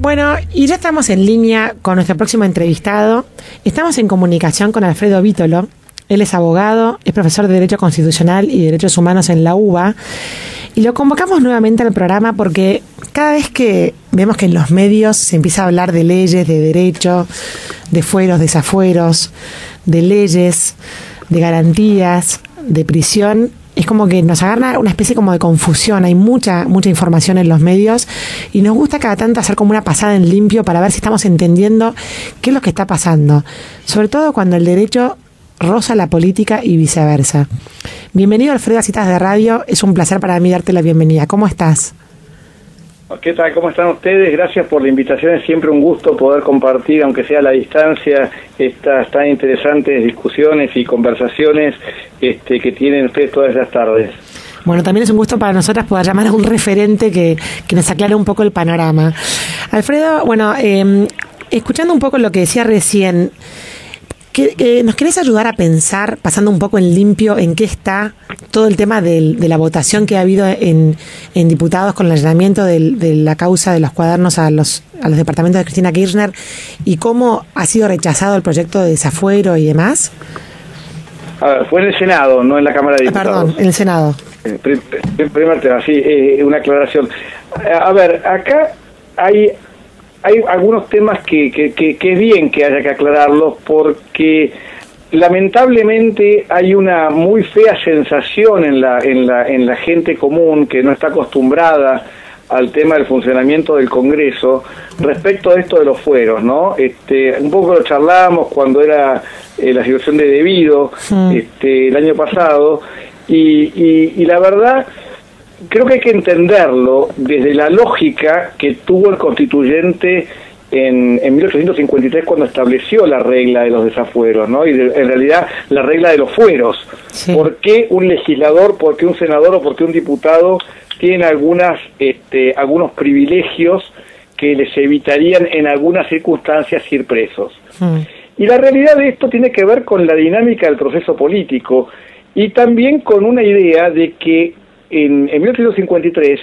Bueno, y ya estamos en línea con nuestro próximo entrevistado. Estamos en comunicación con Alfredo Vítolo. Él es abogado, es profesor de Derecho Constitucional y Derechos Humanos en la UBA. Y lo convocamos nuevamente al programa porque cada vez que vemos que en los medios se empieza a hablar de leyes, de derecho, de fueros, desafueros, de leyes, de garantías, de prisión, es como que nos agarra una especie como de confusión. Hay mucha información en los medios y nos gusta cada tanto hacer como una pasada en limpio para ver si estamos entendiendo qué es lo que está pasando, sobre todo cuando el derecho roza la política y viceversa. Bienvenido, Alfredo, a Citas de Radio. Es un placer para mí darte la bienvenida. ¿Cómo estás? ¿Qué tal? ¿Cómo están ustedes? Gracias por la invitación. Es siempre un gusto poder compartir, aunque sea a la distancia, estas tan interesantes discusiones y conversaciones que tienen ustedes todas las tardes. Bueno, también es un gusto para nosotras poder llamar a un referente que nos aclare un poco el panorama. Alfredo, bueno, escuchando un poco lo que decía recién, ¿nos querés ayudar a pensar, pasando un poco en limpio, en qué está todo el tema de la votación que ha habido en diputados con el allanamiento de la causa de los cuadernos a los departamentos de Cristina Kirchner y cómo ha sido rechazado el proyecto de desafuero y demás? A ver, fue en el Senado, no en la Cámara de Diputados. Perdón, en el Senado. Primer tema, sí, una aclaración. A ver, acá hay algunos temas que es bien que haya que aclararlos porque lamentablemente hay una muy fea sensación en la gente común que no está acostumbrada al tema del funcionamiento del Congreso respecto a esto de los fueros, ¿no? Un poco lo charlamos cuando era la situación de debido el año pasado y la verdad creo que hay que entenderlo desde la lógica que tuvo el constituyente en 1853 cuando estableció la regla de los desafueros, ¿no? Y en realidad la regla de los fueros. Sí. ¿Por qué un legislador, por qué un senador o por qué un diputado tienen algunos privilegios que les evitarían en algunas circunstancias ir presos? Y la realidad de esto tiene que ver con la dinámica del proceso político y también con una idea de que en 1853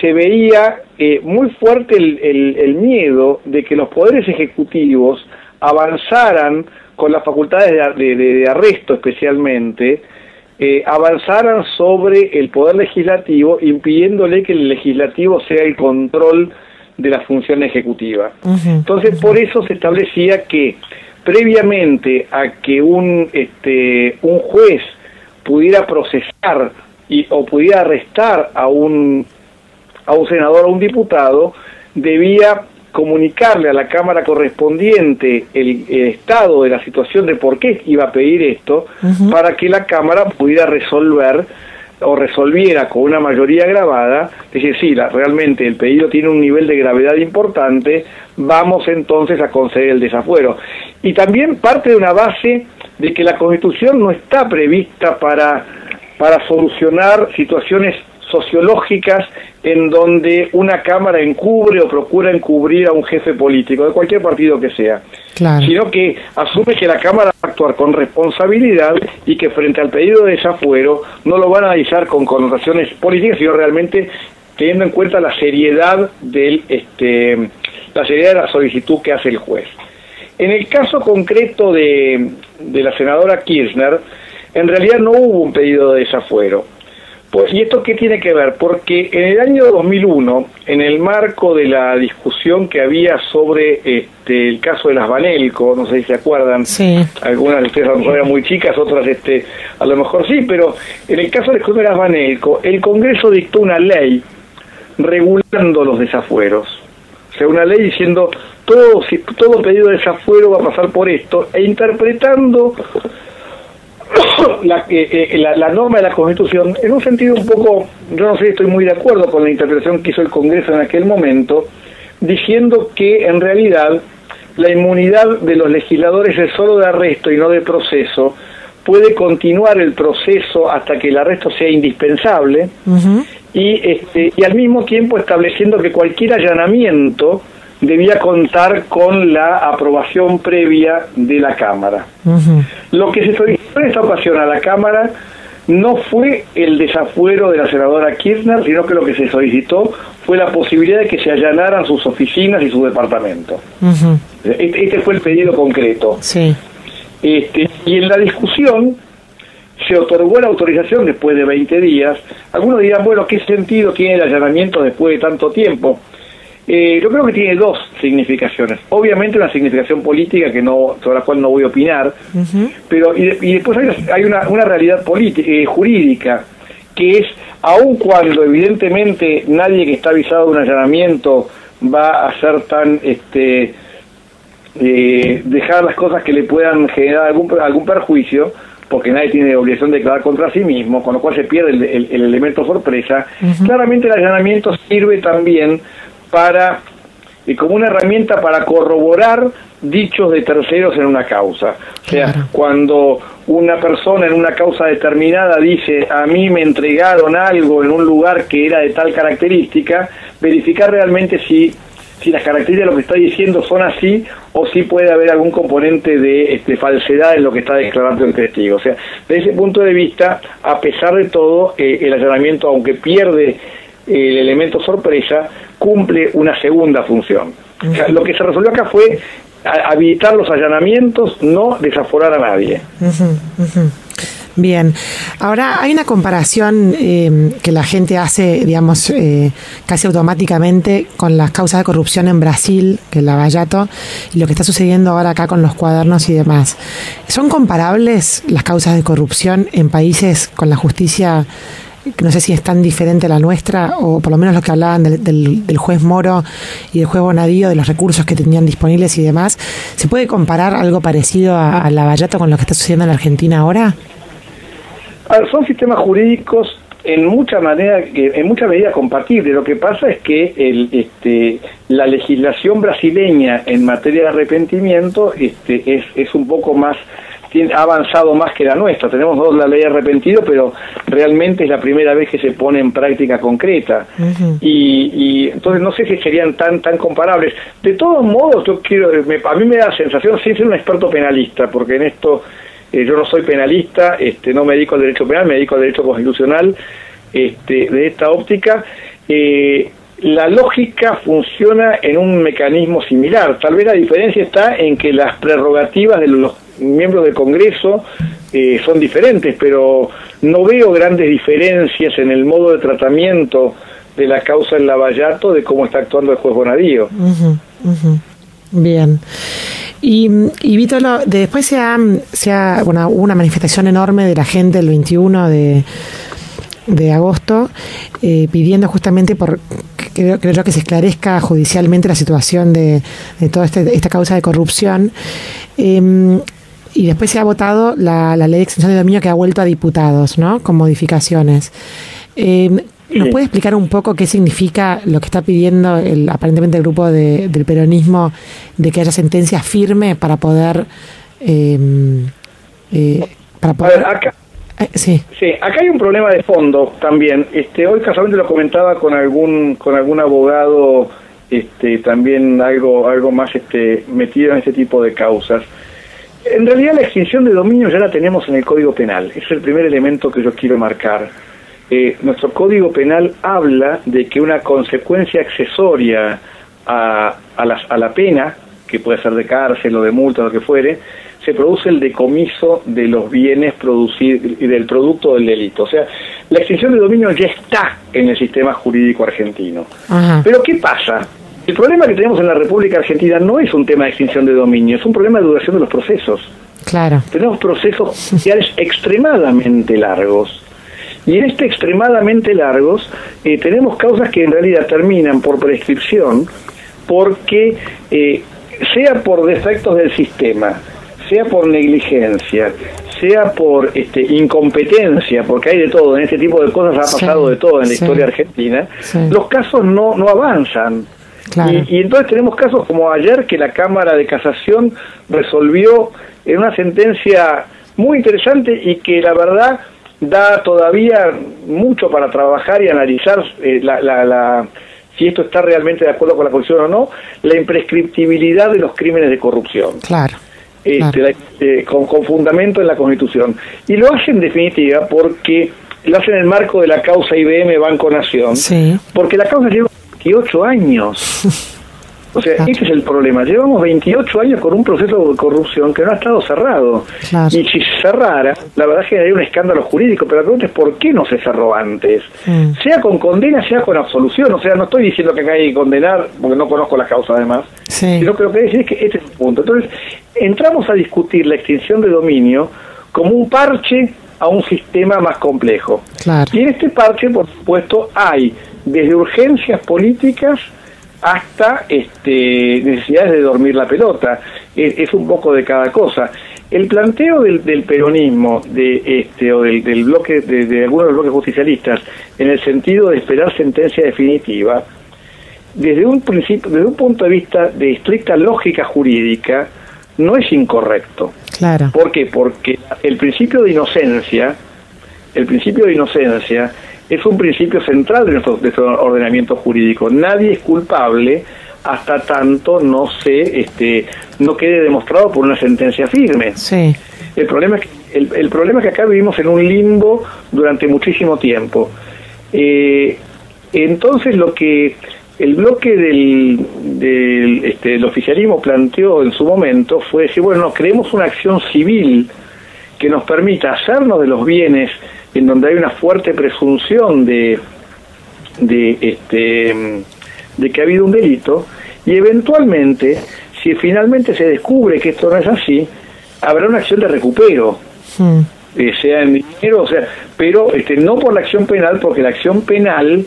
se veía muy fuerte el miedo de que los poderes ejecutivos avanzaran con las facultades de arresto especialmente, avanzaran sobre el poder legislativo, impidiéndole que el legislativo sea el control de la función ejecutiva. Entonces, por eso se establecía que previamente a que un juez pudiera procesar o pudiera arrestar a un senador o un diputado, debía comunicarle a la Cámara correspondiente el estado de la situación de por qué iba a pedir esto, para que la Cámara pudiera resolver o resolviera con una mayoría agravada, decir, sí, realmente el pedido tiene un nivel de gravedad importante, vamos entonces a conceder el desafuero. Y también parte de una base de que la Constitución no está prevista para solucionar situaciones sociológicas en donde una Cámara encubre o procura encubrir a un jefe político, de cualquier partido que sea, claro, sino que asume que la Cámara va a actuar con responsabilidad y que frente al pedido de desafuero no lo van a analizar con connotaciones políticas, sino realmente teniendo en cuenta la seriedad de la solicitud que hace el juez. En el caso concreto de la senadora Kirchner, en realidad no hubo un pedido de desafuero. Pues, ¿y esto qué tiene que ver? Porque en el año 2001, en el marco de la discusión que había sobre el caso de las Banelco, no sé si se acuerdan, sí, algunas de ustedes a lo mejor eran muy chicas, otras a lo mejor sí, pero en el caso de las Banelco, el Congreso dictó una ley regulando los desafueros. O sea, una ley diciendo todo pedido de desafuero va a pasar por esto, e interpretando la norma de la Constitución en un sentido un poco, yo no sé, estoy muy de acuerdo con la interpretación que hizo el Congreso en aquel momento, diciendo que en realidad la inmunidad de los legisladores es solo de arresto y no de proceso, puede continuar el proceso hasta que el arresto sea indispensable, y al mismo tiempo estableciendo que cualquier allanamiento debía contar con la aprobación previa de la Cámara. Lo que se solicitó en esta ocasión a la Cámara no fue el desafuero de la senadora Kirchner, sino que lo que se solicitó fue la posibilidad de que se allanaran sus oficinas y su departamento. Este fue el pedido concreto. Sí. Y en la discusión se otorgó la autorización después de 20 días. Algunos dirán, bueno, ¿qué sentido tiene el allanamiento después de tanto tiempo? Yo creo que tiene dos significaciones. Obviamente una significación política sobre la cual no voy a opinar, pero y después hay una realidad política, jurídica, que es, aun cuando evidentemente nadie que está avisado de un allanamiento va a ser tan dejar las cosas que le puedan generar algún perjuicio, porque nadie tiene obligación de declarar contra sí mismo, con lo cual se pierde el elemento sorpresa. Claramente el allanamiento sirve también como una herramienta para corroborar dichos de terceros en una causa. O sea, cuando una persona en una causa determinada dice, a mí me entregaron algo en un lugar que era de tal característica, verificar realmente si las características de lo que está diciendo son así, o si puede haber algún componente de falsedad en lo que está declarando el testigo. O sea, desde ese punto de vista, a pesar de todo, el allanamiento, aunque pierde el elemento sorpresa, cumple una segunda función. O sea, lo que se resolvió acá fue habilitar los allanamientos, no desaforar a nadie. Bien, ahora hay una comparación que la gente hace, digamos, casi automáticamente con las causas de corrupción en Brasil, que es Lava Jato, y lo que está sucediendo ahora acá con los cuadernos y demás. ¿Son comparables las causas de corrupción en países con la justicia, que no sé si es tan diferente a la nuestra, o por lo menos lo que hablaban del juez Moro y del juez Bonadío, de los recursos que tenían disponibles y demás? ¿Se puede comparar algo parecido a Lava Jato con lo que está sucediendo en la Argentina ahora? Son sistemas jurídicos en mucha medida compatibles. Lo que pasa es que la legislación brasileña en materia de arrepentimiento es un poco más, ha avanzado más que la nuestra. Tenemos la ley de arrepentido, pero realmente es la primera vez que se pone en práctica concreta. Y entonces no sé si serían tan comparables. De todos modos, a mí me da la sensación, sin ser un experto penalista, porque en esto yo no soy penalista, no me dedico al derecho penal, me dedico al derecho constitucional. De esta óptica, la lógica funciona en un mecanismo similar. Tal vez la diferencia está en que las prerrogativas de los miembros del Congreso son diferentes, pero no veo grandes diferencias en el modo de tratamiento de la causa en Lava Jato de cómo está actuando el juez Bonadío. Bien. Y Vítolo, después hubo una manifestación enorme de la gente el 21 de agosto, pidiendo justamente creo yo que se esclarezca judicialmente la situación de toda esta causa de corrupción. Y después se ha votado la ley de extensión de dominio, que ha vuelto a diputados, ¿no?, con modificaciones. ¿Nos puede explicar un poco qué significa lo que está pidiendo aparentemente el grupo del peronismo, de que haya sentencia firme para poder... A ver, acá hay un problema de fondo también. Hoy casualmente lo comentaba con algún abogado, también algo más metido en este tipo de causas. En realidad la extinción de dominio ya la tenemos en el Código Penal. Ese es el primer elemento que yo quiero marcar. Nuestro Código Penal habla de que una consecuencia accesoria a la pena, que puede ser de cárcel o de multa o lo que fuere, se produce el decomiso de los bienes producidos y del producto del delito. O sea, la extinción de dominio ya está en el sistema jurídico argentino. Pero ¿qué pasa? El problema que tenemos en la República Argentina no es un tema de extinción de dominio, es un problema de duración de los procesos. Claro. Tenemos procesos judiciales extremadamente largos. Y en extremadamente largos tenemos causas que en realidad terminan por prescripción, porque sea por defectos del sistema, sea por negligencia, sea por incompetencia, porque hay de todo, en este tipo de cosas ha pasado de todo en la historia argentina, los casos no avanzan. Claro. Y entonces tenemos casos como ayer, que la Cámara de Casación resolvió en una sentencia muy interesante y que la verdad da todavía mucho para trabajar y analizar si esto está realmente de acuerdo con la Constitución o no, la imprescriptibilidad de los crímenes de corrupción. Claro. con fundamento en la Constitución. Y lo hacen en definitiva porque lo hacen en el marco de la causa IBM Banco Nación, porque la causa lleva 28 años. O sea, este es el problema. Llevamos 28 años con un proceso de corrupción que no ha estado cerrado. Y si se cerrara, la verdad es que generaría un escándalo jurídico, pero la pregunta es ¿por qué no se cerró antes? Sea con condena, sea con absolución. O sea, no estoy diciendo que acá hay que condenar, porque no conozco la causa además, sino que lo que decir es que este es el punto. Entonces, entramos a discutir la extinción de dominio como un parche a un sistema más complejo. Y en este parche, por supuesto, hay desde urgencias políticas hasta necesidades de dormir la pelota. Es un poco de cada cosa. El planteo del peronismo, o del bloque, de algunos de los bloques justicialistas, en el sentido de esperar sentencia definitiva, desde un punto de vista de estricta lógica jurídica, no es incorrecto. ¿Por qué? Porque el principio de inocencia es un principio central de nuestro ordenamiento jurídico. Nadie es culpable hasta tanto no quede demostrado por una sentencia firme. El problema es que acá vivimos en un limbo durante muchísimo tiempo. Entonces lo que el bloque del oficialismo planteó en su momento fue decir, bueno, creemos una acción civil que nos permita hacernos de los bienes en donde hay una fuerte presunción de que ha habido un delito, y eventualmente, si finalmente se descubre que esto no es así, habrá una acción de recupero, sea en dinero, pero no por la acción penal, porque la acción penal,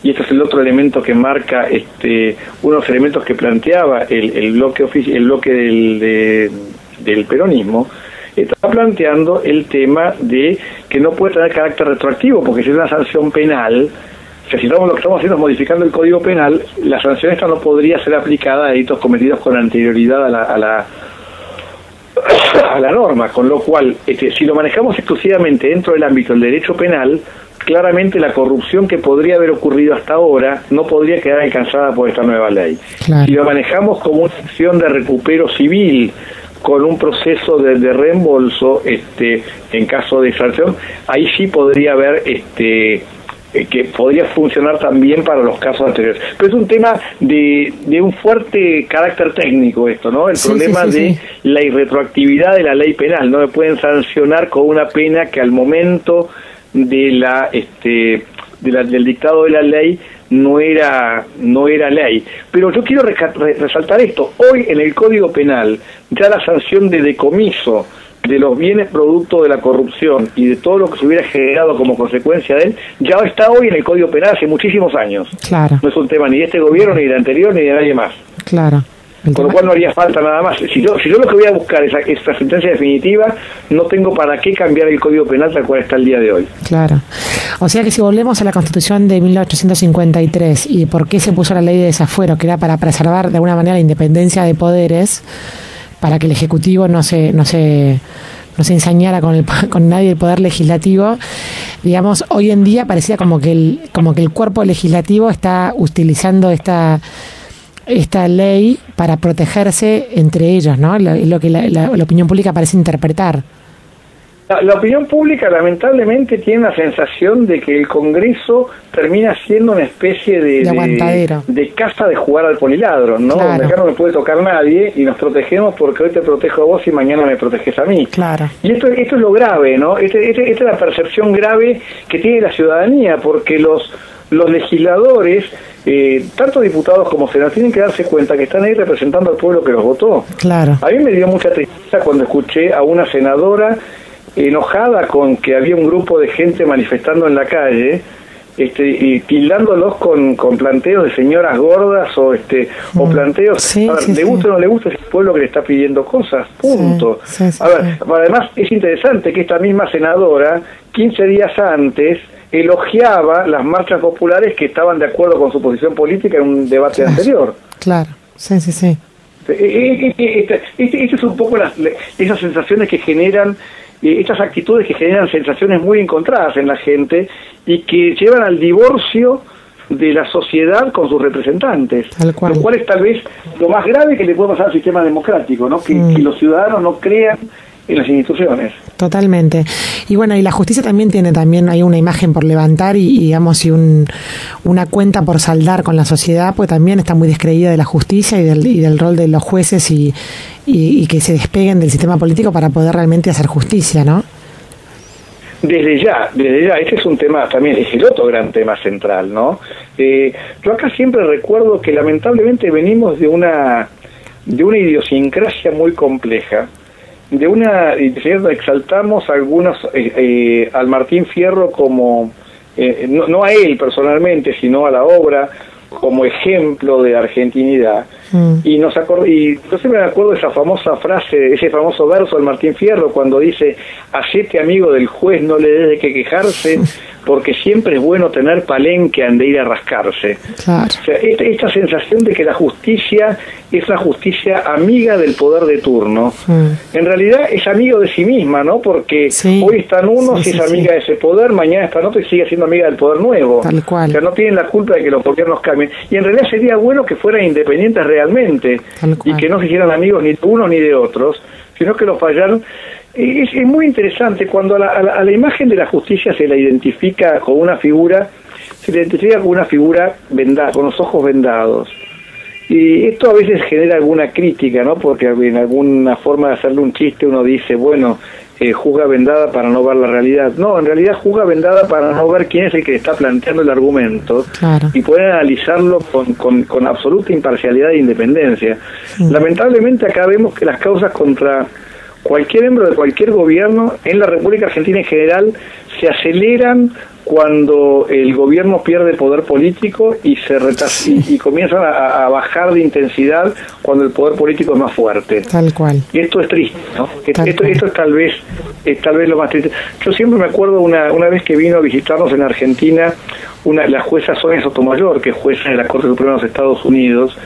y este es el otro elemento que marca uno de los elementos que planteaba el bloque del peronismo, está planteando el tema de que no puede tener carácter retroactivo, porque si es una sanción penal, o sea, si lo que estamos haciendo es modificando el Código Penal, la sanción esta no podría ser aplicada a delitos cometidos con anterioridad a la norma, con lo cual, si lo manejamos exclusivamente dentro del ámbito del derecho penal, claramente la corrupción que podría haber ocurrido hasta ahora no podría quedar alcanzada por esta nueva ley. Si lo manejamos como una acción de recupero civil, con un proceso de reembolso, en caso de sanción, ahí sí podría haber, que podría funcionar también para los casos anteriores. Pero es un tema de un fuerte carácter técnico esto, ¿no? El problema de la irretroactividad de la ley penal. No me pueden sancionar con una pena que al momento del dictado de la ley no era ley. Pero yo quiero resaltar esto. Hoy en el Código Penal ya la sanción de decomiso de los bienes producto de la corrupción y de todo lo que se hubiera generado como consecuencia de él, ya está hoy en el Código Penal hace muchísimos años. No es un tema ni de este gobierno, ni de anterior, ni de nadie más. Con lo cual no haría falta nada más. Si yo lo que voy a buscar es esta sentencia definitiva, no tengo para qué cambiar el Código Penal tal cual está el día de hoy. O sea que si volvemos a la Constitución de 1853 y por qué se puso la ley de desafuero, que era para preservar de alguna manera la independencia de poderes, para que el Ejecutivo no se ensañara con nadie el poder legislativo, digamos, hoy en día parecía como que el cuerpo legislativo está utilizando esta ley para protegerse entre ellos, ¿no? Lo que la opinión pública parece interpretar. La opinión pública lamentablemente tiene la sensación de que el Congreso termina siendo una especie de casa de jugar al poliladro, ¿no? Donde acá no me puede tocar nadie y nos protegemos porque hoy te protejo a vos y mañana me proteges a mí. Y esto es lo grave, ¿no? Esta es la percepción grave que tiene la ciudadanía, porque los legisladores, tanto diputados como senadores, tienen que darse cuenta que están ahí representando al pueblo que los votó. A mí me dio mucha tristeza cuando escuché a una senadora enojada con que había un grupo de gente manifestando en la calle, y tildándolos con planteos de señoras gordas o planteos, le gusta o no le gusta, es el pueblo que le está pidiendo cosas, punto. Además es interesante que esta misma senadora 15 días antes elogiaba las marchas populares que estaban de acuerdo con su posición política en un debate anterior. Esta es un poco esas sensaciones que generan, estas actitudes que generan sensaciones muy encontradas en la gente y que llevan al divorcio de la sociedad con sus representantes, lo cual es tal vez lo más grave que le puede pasar al sistema democrático, ¿no? Que los ciudadanos no crean en las instituciones. Totalmente. Y bueno, y la justicia también hay una imagen por levantar y digamos, y una cuenta por saldar con la sociedad, pues también está muy descreída de la justicia y del rol de los jueces y que se despeguen del sistema político para poder realmente hacer justicia, ¿no? Desde ya, ese es un tema también, es el otro gran tema central, ¿no? Yo acá siempre recuerdo que lamentablemente venimos de una idiosincrasia muy compleja, exaltamos algunos al Martín Fierro como, no a él personalmente, sino a la obra, como ejemplo de argentinidad. Y yo siempre me acuerdo de esa famosa frase, ese famoso verso del Martín Fierro, cuando dice: hacete amigo del juez, no le des de qué quejarse, porque siempre es bueno tener palenque ande ir a rascarse. Claro. O sea, esta sensación de que la justicia es una justicia amiga del poder de turno, en realidad es amigo de sí misma, ¿no? Porque hoy están unos y es amiga de ese poder, mañana están otros y sigue siendo amiga del poder nuevo. Tal cual. O sea, no tienen la culpa de que los gobiernos cambien. Y en realidad sería bueno que fueran independientes realmente y que no se hicieran amigos ni de unos ni de otros, sino que los fallaron. Es muy interesante cuando a la imagen de la justicia se la identifica con una figura, con los ojos vendados. Y esto a veces genera alguna crítica, ¿no? Porque en alguna forma de hacerle un chiste uno dice, bueno, juzga vendada para no ver la realidad. No, en realidad juzga vendada para no ver quién es el que está planteando el argumento. Claro. Y poder analizarlo con absoluta imparcialidad e independencia. Lamentablemente acá vemos que las causas contra cualquier miembro de cualquier gobierno en la República Argentina en general se aceleran cuando el gobierno pierde poder político y y comienzan a bajar de intensidad cuando el poder político es más fuerte. Tal cual. Y esto es triste, ¿no? Esto es tal vez lo más triste. Yo siempre me acuerdo una vez que vino a visitarnos en Argentina la jueza Sonia Sotomayor, que es jueza de la Corte Suprema de los Estados Unidos,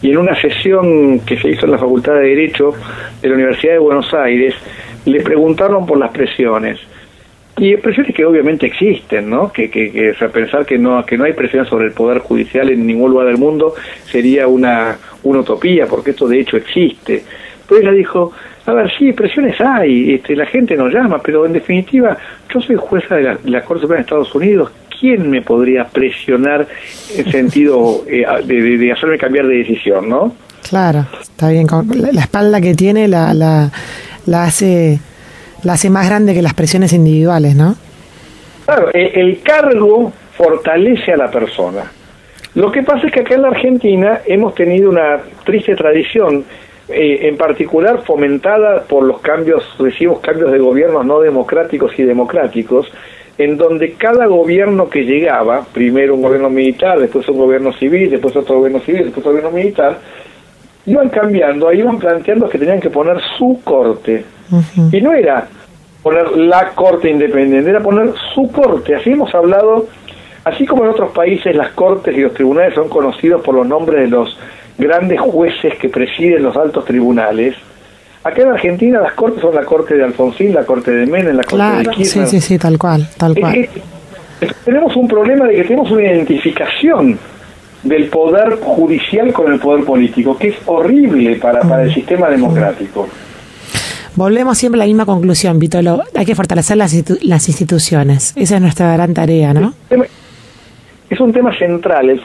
y en una sesión que se hizo en la Facultad de Derecho de la Universidad de Buenos Aires, le preguntaron por las presiones. Y presiones que obviamente existen, ¿no? O sea, pensar que no hay presión sobre el Poder Judicial en ningún lugar del mundo sería una utopía, porque esto de hecho existe. Pero ella dijo, a ver, sí, presiones hay, la gente nos llama, pero en definitiva, yo soy jueza de la Corte Suprema de Estados Unidos. ¿Quién me podría presionar en sentido de hacerme cambiar de decisión, no? Claro, está bien. La espalda que tiene la hace más grande que las presiones individuales, ¿no? Claro, el cargo fortalece a la persona. Lo que pasa es que acá en la Argentina hemos tenido una triste tradición, en particular fomentada por los sucesivos cambios de gobiernos no democráticos y democráticos, en donde cada gobierno que llegaba, primero un gobierno militar, después un gobierno civil, después otro gobierno civil, después otro gobierno militar, iban cambiando, iban planteando que tenían que poner su corte. Y no era poner la corte independiente, era poner su corte. Así hemos hablado, así como en otros países las cortes y los tribunales son conocidos por los nombres de los grandes jueces que presiden los altos tribunales. Acá en Argentina las cortes son la corte de Alfonsín, la corte de Menem, la corte de Kirchner. Sí, tal cual. Tenemos un problema de que tenemos una identificación del poder judicial con el poder político, que es horrible para el sistema democrático. Volvemos siempre a la misma conclusión, Vitolo. Hay que fortalecer las instituciones. Esa es nuestra gran tarea, ¿no? Es un tema central.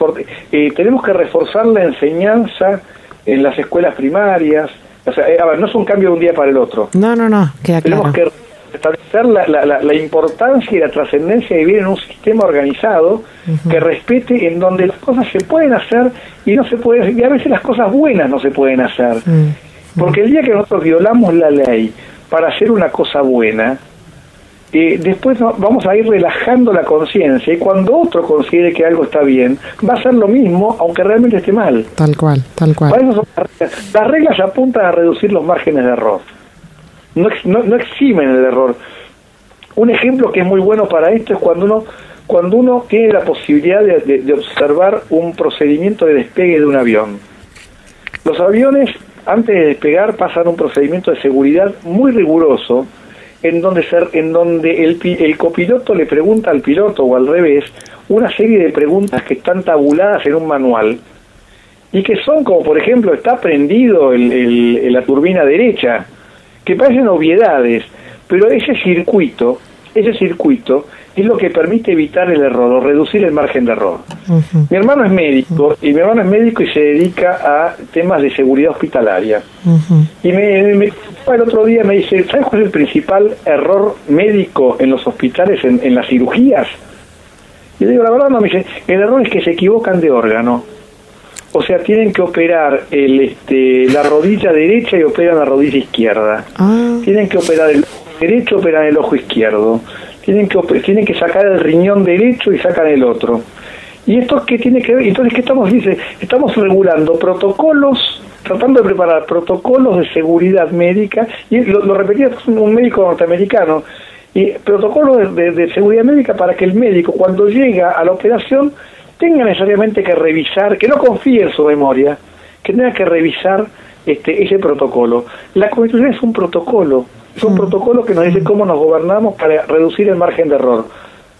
Tenemos que reforzar la enseñanza en las escuelas primarias. O sea, a ver, no es un cambio de un día para el otro. No, queda claro. Tenemos que establecer la importancia y la trascendencia de vivir en un sistema organizado que respete, en donde las cosas se pueden hacer y no se pueden, y a veces las cosas buenas no se pueden hacer. Porque el día que nosotros violamos la ley para hacer una cosa buena, después vamos a ir relajando la conciencia, y cuando otro considere que algo está bien, va a ser lo mismo, aunque realmente esté mal. Tal cual. Para eso las reglas apuntan a reducir los márgenes de error. No eximen el error. Un ejemplo que es muy bueno para esto es cuando uno tiene la posibilidad de observar un procedimiento de despegue de un avión. Los aviones, antes de despegar, pasan un procedimiento de seguridad muy riguroso, en donde el copiloto le pregunta al piloto o al revés una serie de preguntas que están tabuladas en un manual y que son como, por ejemplo, está prendido la turbina derecha, que parecen obviedades, pero ese circuito es lo que permite evitar el error o reducir el margen de error. Mi hermano es médico y se dedica a temas de seguridad hospitalaria. Y el otro día me dice, ¿sabes cuál es el principal error médico en los hospitales, en las cirugías? Y le digo, la verdad no, me dice, el error es que se equivocan de órgano. O sea, tienen que operar la rodilla derecha y operan la rodilla izquierda. Tienen que operar el ojo derecho, operan el ojo izquierdo. Tienen que sacar el riñón derecho y sacan el otro. ¿Y esto qué tiene que ver? Entonces, ¿qué estamos? Dice, estamos regulando protocolos, tratando de preparar protocolos de seguridad médica, y lo repetía un médico norteamericano, y protocolos de seguridad médica para que el médico, cuando llega a la operación, tenga necesariamente que revisar, que no confíe en su memoria, que tenga que revisar ese protocolo. La Constitución es un protocolo. Es un protocolo que nos dice cómo nos gobernamos para reducir el margen de error.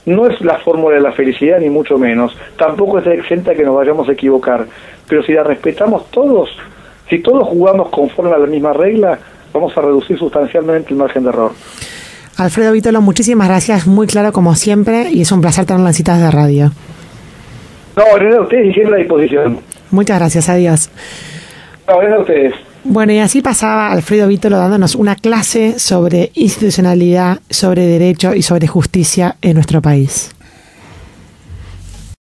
No es la fórmula de la felicidad, ni mucho menos. Tampoco es exenta que nos vayamos a equivocar. Pero si la respetamos todos, si todos jugamos conforme a la misma regla, vamos a reducir sustancialmente el margen de error. Alfredo Vítolo, muchísimas gracias. Muy claro como siempre y es un placer tenerlo en Citas de Radio. No, gracias a ustedes y siempre a disposición. Muchas gracias. Adiós. No, gracias a ustedes. Bueno, y así pasaba Alfredo Vítolo dándonos una clase sobre institucionalidad, sobre derecho y sobre justicia en nuestro país.